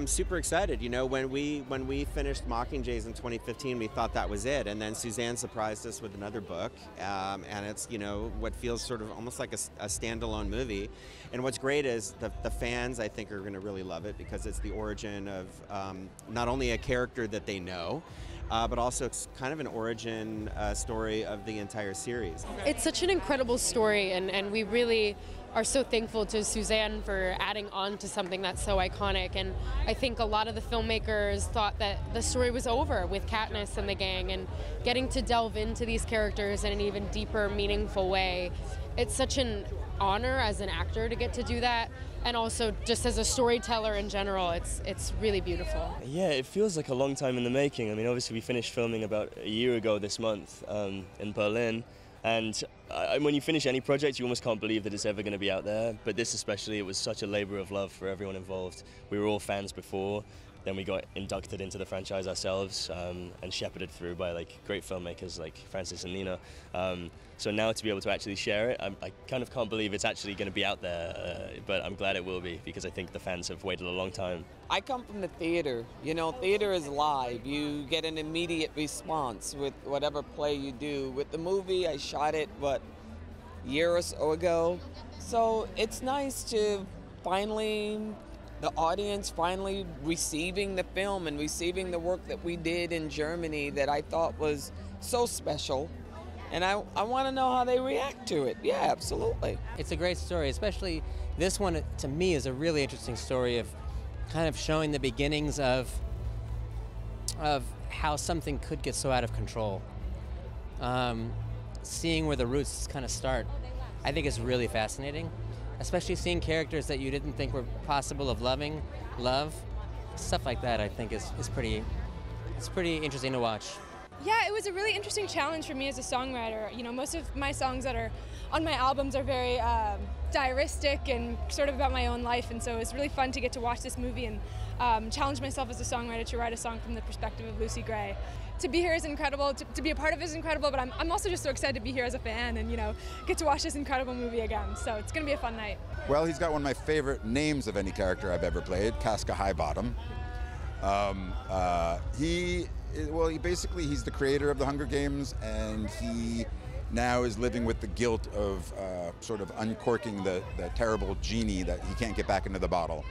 I'm super excited. You know, when we finished Mockingjays in 2015, we thought that was it, and then Suzanne surprised us with another book, and it's, you know, what feels sort of almost like a standalone movie. And what's great is the fans, I think, are going to really love it because it's the origin of not only a character that they know, but also it's kind of an origin story of the entire series. It's such an incredible story, and we really are so thankful to Suzanne for adding on to something that's so iconic. And I think a lot of the filmmakers thought that the story was over with Katniss and the gang, and getting to delve into these characters in an even deeper, meaningful way. It's such an honor as an actor to get to do that, and also just as a storyteller in general, it's really beautiful. Yeah, it feels like a long time in the making. I mean, obviously we finished filming about a year ago this month in Berlin, and when you finish any project, you almost can't believe that it's ever going to be out there. But this especially, it was such a labor of love for everyone involved. We were all fans before, then we got inducted into the franchise ourselves and shepherded through by like great filmmakers like Francis and Nina. So now to be able to actually share it, I kind of can't believe it's actually going to be out there, but I'm glad it will be because I think the fans have waited a long time. I come from the theater. You know, theater is live. You get an immediate response with whatever play you do. With the movie, I shot it, a year or so ago. So it's nice to the audience finally receiving the film and receiving the work that we did in Germany that I thought was so special. And I want to know how they react to it. Yeah, absolutely. It's a great story, especially this one, to me, is a really interesting story of kind of showing the beginnings of how something could get so out of control. Seeing where the roots kind of start, I think is really fascinating. Especially seeing characters that you didn't think were possible of love, stuff like that. I think is pretty interesting to watch. Yeah, it was a really interesting challenge for me as a songwriter. You know, most of my songs that are on my albums are very diaristic and sort of about my own life, and so it's really fun to get to watch this movie and challenge myself as a songwriter to write a song from the perspective of Lucy Gray. To be here is incredible, to be a part of it is incredible, but I'm also just so excited to be here as a fan and, you know, get to watch this incredible movie again. So it's going to be a fun night. Well, he's got one of my favorite names of any character I've ever played, Casca Highbottom. He's the creator of the Hunger Games, and he now is living with the guilt of sort of uncorking the terrible genie that he can't get back into the bottle.